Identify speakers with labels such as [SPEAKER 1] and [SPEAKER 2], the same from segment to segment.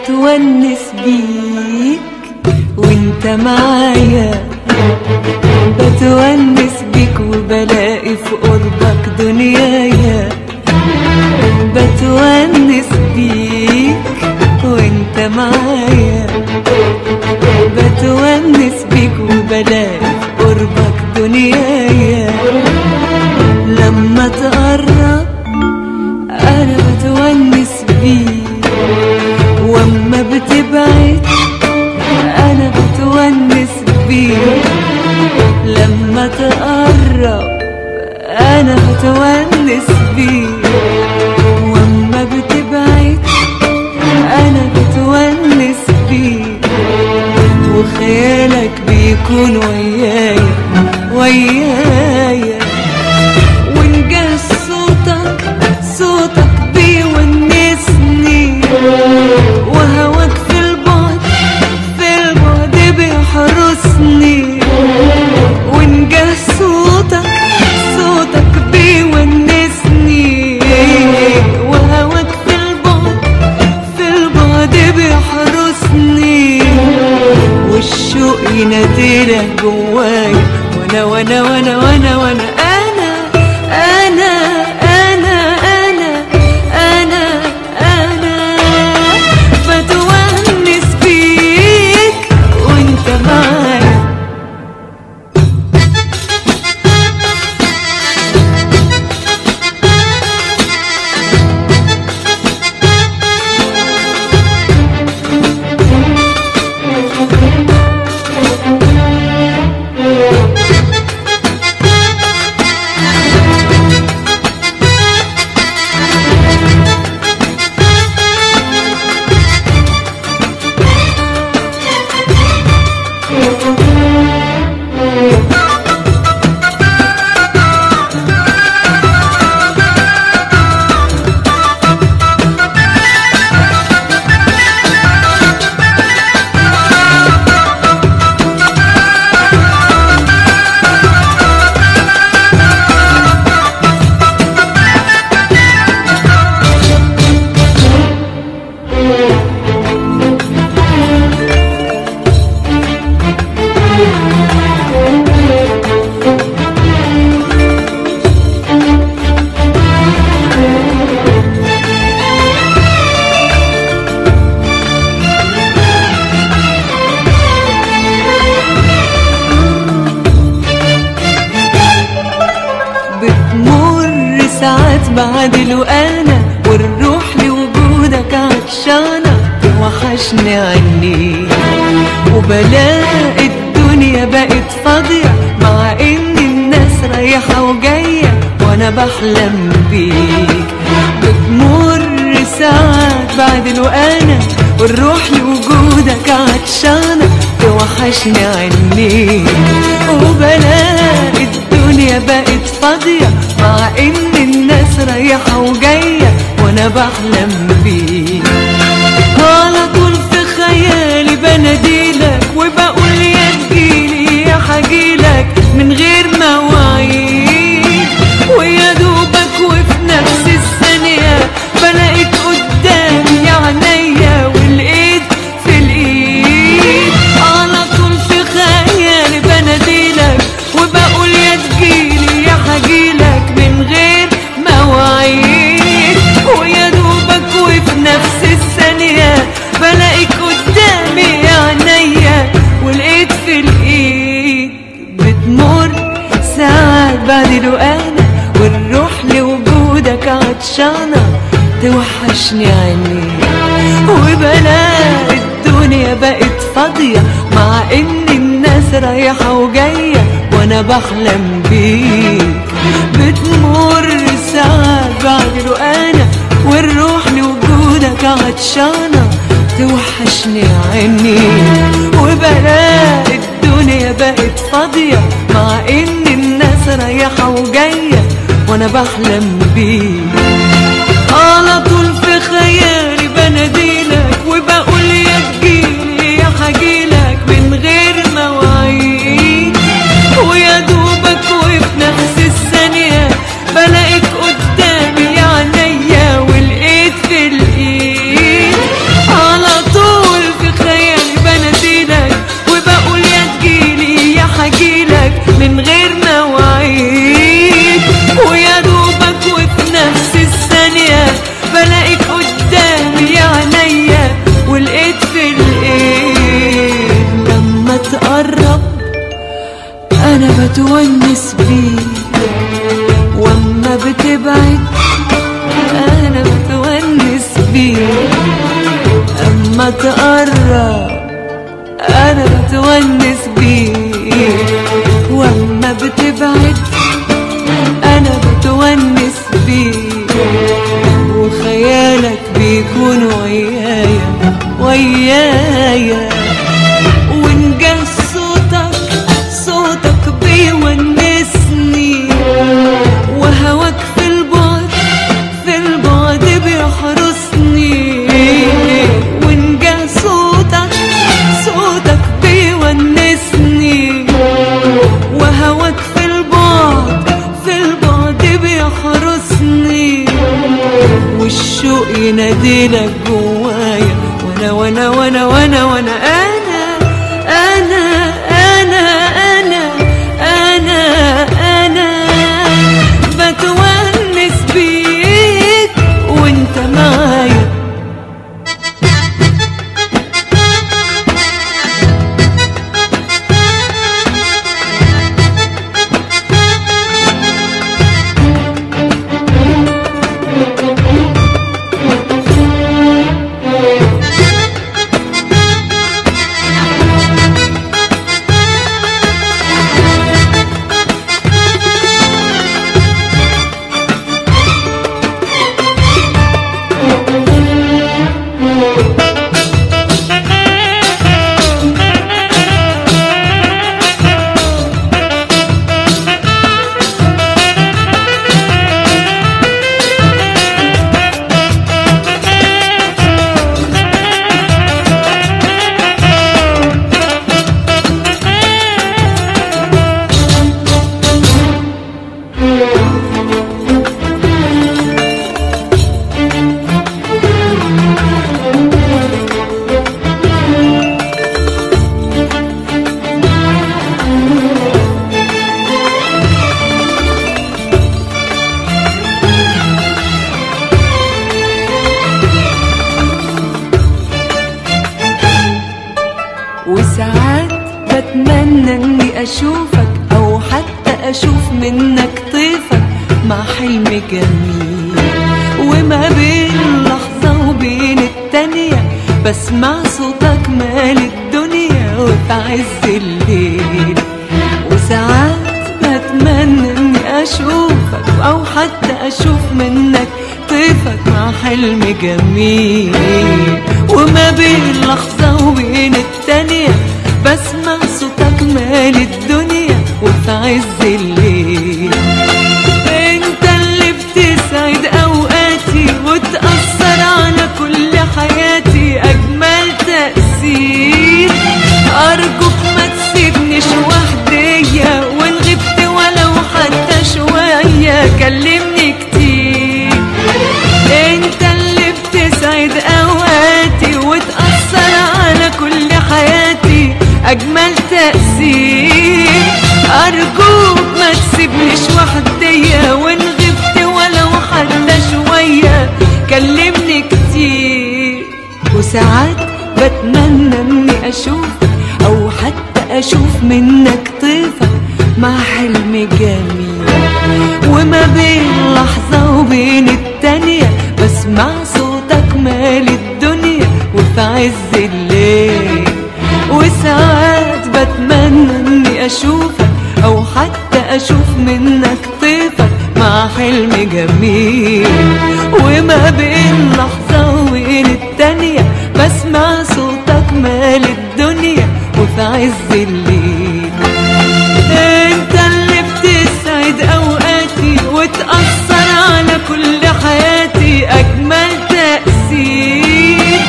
[SPEAKER 1] بتونس بيك وانت معايا، بتونس بيك وبلاقي في قربك دنيايا، بتونس بيك وانت معايا، بتونس بيك وبلاقي في قربك دنيايا. لما تقرب انا بتونس بيك، واما بتبعد انا بتونس بيك. لما تقرب انا بتونس بيك، واما بتبعد انا بتونس بيك. وخيالك بيكون ويايا ويايا، ونجهز صوتك بيونسني، وهواك في البعد بيحرسني. ونجهز صوتك بيونسني، وهواك في البعد بيحرسني. والشوق يناديلك جوايا، وانا وانا وانا وانا وانا بتونس بيك وانت معايا. ساعات بعدل وانا والروح لوجودك عطشانة توحشني عني، وبلاقي الدنيا بقت فاضية مع ان الناس رايحة وجاية وانا بحلم بيك. بتمر ساعات بعدل وانا والروح لوجودك عطشانة توحشني عني، وبلاقي الدنيا بقت فاضية مع ان الناس رايحة وجاية وانا بحلم بيك. على طول في خيالي بناديلك وبقول يا تجيلي يا حجيلك من غير مواعيد، ويا دوبك وفي نفس الثانية بلاقيك قدامي يا عينيا والايد في الايد. على طول في خيالي بناديلك وبقول يا تجيلي يا حجيلك من غير مواعيد، ويا دوبك وفي نفس الثانية بلاقيك قدامي يا عينيا والايد في الايد. بتمر ساعات بعدل انا والروح لوجودك عطشانة توحشني عني، وبلاقي الدنيا بقت فاضية مع ان الناس رايحة وجاية وانا بحلم بيك. بتمر ساعات بعدل انا والروح لوجودك عطشانة توحشني عني، وبلاقي الدنيا بقت فاضية مع ان الناس رايحة وجاية وانا بحلم بيك. على طول في خيالي بناديلك وبقول يا تجيلي يا حجيلك من غير مواعيد، ويا دوبك وفي نفس الثانية بلاقيك قدامي يا عينيا والايد في الايد. على طول بتونس بيك، واما بتبعد انا بتونس بيك، اما تقرب انا بتونس بيك، واما بتبعد انا بتونس بيك، وخيالك بيكون ويايا ويايا، وإن جه صوتك بيونسني، وهواك في البعد بيحرسني، وإن جه صوتك بيونسني، وهواك في البعد بيحرسني، والشوق يناديلك جوايا، وانا وانا وانا وانا وانا انا بتونس بيك وانت معايا. وساعات بتمنى اني اشوفك، او حتى اشوف منك طيفك مع حلم جميل، وما بين لحظة وبين التانية بسمع صوتك مال الدنيا وفي عز الليل. وساعات بتمنى اني اشوفك، او حتى اشوف منك طيفك مع حلم جميل، وما بين لحظة وبين التانية بسمع صوتك مال الدنيا وفي عز الليل. انت اللي بتسعد اوقاتي وتأثر على كل حياتي اجمل تأثير، ارجوك ما تسيبنيش وحدية، وان غبت ولو حتى شوية كلمني كتير. انت اللي بتسعد اوقاتي وتأثر على كل حياتي اجمل تأثير، ارجوك ما تسيبنيش وحدية، وان غبت ولو حتى شوية كلمني كتير. وساعات بتمنى اني اشوفك، او حتى اشوف منك طيفك مع حلم جميل، وما بين لحظة وبين التانية بسمع صوتك مال الدنيا وفي عز الليل. وساعات بتمنى اني اشوفك، او حتى اشوف منك طيفك مع حلم جميل، وما بين لحظة وبين التانية بسمع صوتك مال الدنيا وفي عز الليل. انت اللي بتسعد اوقاتي وتأثر على كل حياتي اجمل تأثير،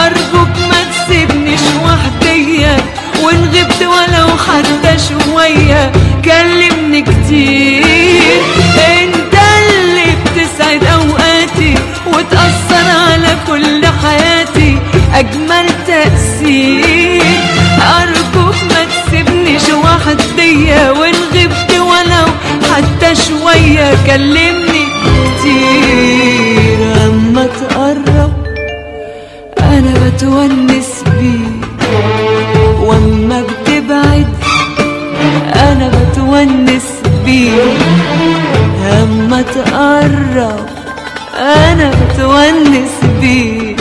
[SPEAKER 1] ارجوك ما تسيبنيش وحدية، وان غبت ولو حتى شوية كلمني كتير. انت اللي بتسعد اوقاتي وتأثر على كل حياتي اجمل تأثير، ارجوك ما تسيبنيش وحدية، وان غبت ولو حتى شوية كلمني كتير. اما تقرب انا بتونس بيك، واما بتبعد انا بتونس تقرب انا بتونس بيك،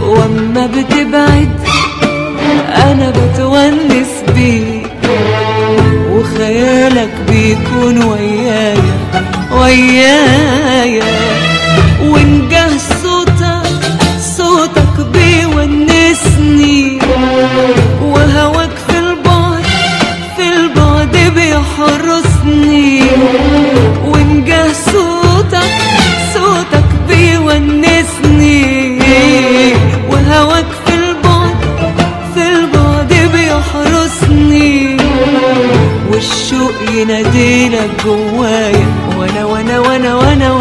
[SPEAKER 1] واما بتبعد انا بتونس بيك، وخيالك بيكون ويايا ويايا، ونجاه صوتك بيونسني، وهواك في البعد بيحرسني، ونجاه صوتك بيونسني، وهواك في البعد بيحرسني، والشوق يناديلك جوايا، وانا